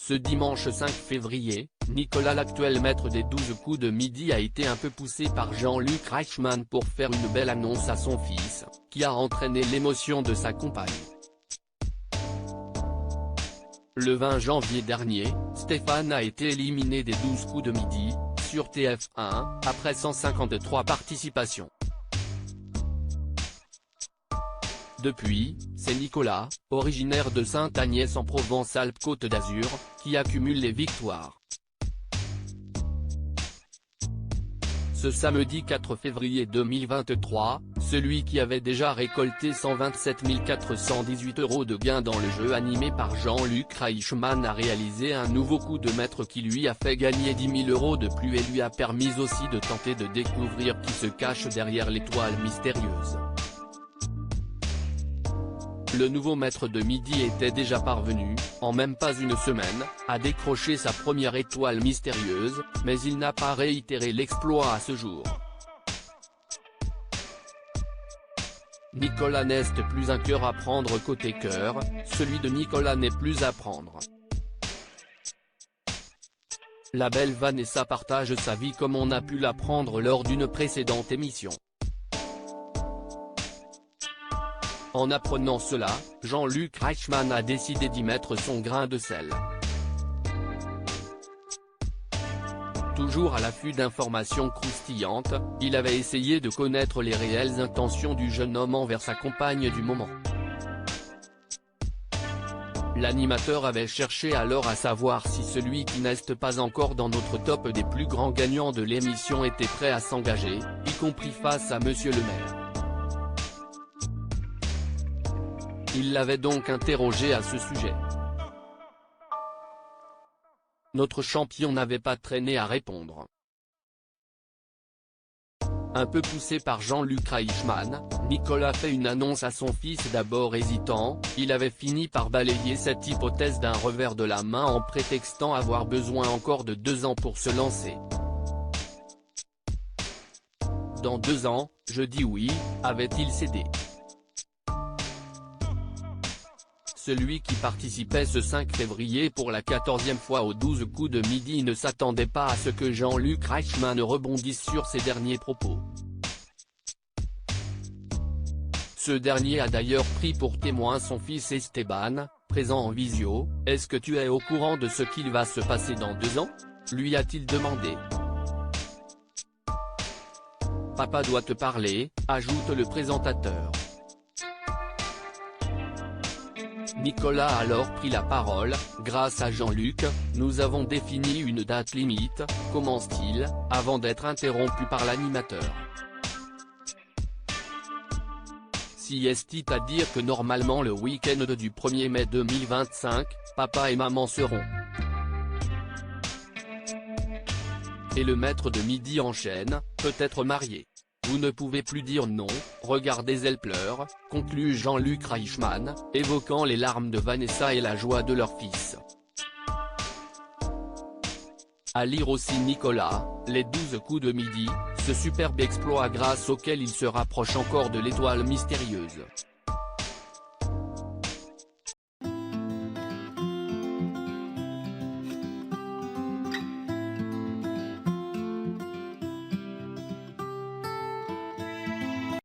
Ce dimanche 5 février, Nicolas, l'actuel maître des 12 coups de midi, a été un peu poussé par Jean-Luc Reichmann pour faire une belle annonce à son fils, qui a entraîné l'émotion de sa compagne. Le 20 janvier dernier, Stéphane a été éliminé des 12 coups de midi, sur TF1, après 153 participations. Depuis, c'est Nicolas, originaire de Sainte-Agnès en Provence-Alpes-Côte d'Azur, qui accumule les victoires. Ce samedi 4 février 2023, celui qui avait déjà récolté 127 418 € de gains dans le jeu animé par Jean-Luc Reichmann a réalisé un nouveau coup de maître qui lui a fait gagner 10 000 € de plus et lui a permis aussi de tenter de découvrir qui se cache derrière l'étoile mystérieuse. Le nouveau maître de midi était déjà parvenu, en même pas une semaine, à décrocher sa première étoile mystérieuse, mais il n'a pas réitéré l'exploit à ce jour. Nicolas n'est plus un cœur à prendre côté cœur, celui de Nicolas n'est plus à prendre. La belle Vanessa partage sa vie comme on a pu l'apprendre lors d'une précédente émission. En apprenant cela, Jean-Luc Reichmann a décidé d'y mettre son grain de sel. Toujours à l'affût d'informations croustillantes, il avait essayé de connaître les réelles intentions du jeune homme envers sa compagne du moment. L'animateur avait cherché alors à savoir si celui qui n'est pas encore dans notre top des plus grands gagnants de l'émission était prêt à s'engager, y compris face à Monsieur le maire. Il l'avait donc interrogé à ce sujet. Notre champion n'avait pas traîné à répondre. Un peu poussé par Jean-Luc Reichmann, Nicolas fait une annonce à son fils. D'abord hésitant, il avait fini par balayer cette hypothèse d'un revers de la main en prétextant avoir besoin encore de 2 ans pour se lancer. Dans 2 ans, je dis oui, avait-il cédé. Celui qui participait ce 5 février pour la 14e fois aux 12 coups de midi ne s'attendait pas à ce que Jean-Luc Reichmann rebondisse sur ses derniers propos. Ce dernier a d'ailleurs pris pour témoin son fils Esteban, présent en visio. « Est-ce que tu es au courant de ce qu'il va se passer dans 2 ans ?» lui a-t-il demandé. « Papa doit te parler », ajoute le présentateur. Nicolas a alors pris la parole. « Grâce à Jean-Luc, nous avons défini une date limite », commence-t-il, avant d'être interrompu par l'animateur. Si est à dire que normalement le week-end du 1er mai 2025, papa et maman seront. Et le maître de midi enchaîne, peut-être marié. Vous ne pouvez plus dire non, regardez elle pleure, conclut Jean-Luc Reichmann, évoquant les larmes de Vanessa et la joie de leur fils. À lire aussi Nicolas, les 12 coups de midi, ce superbe exploit grâce auquel il se rapproche encore de l'étoile mystérieuse.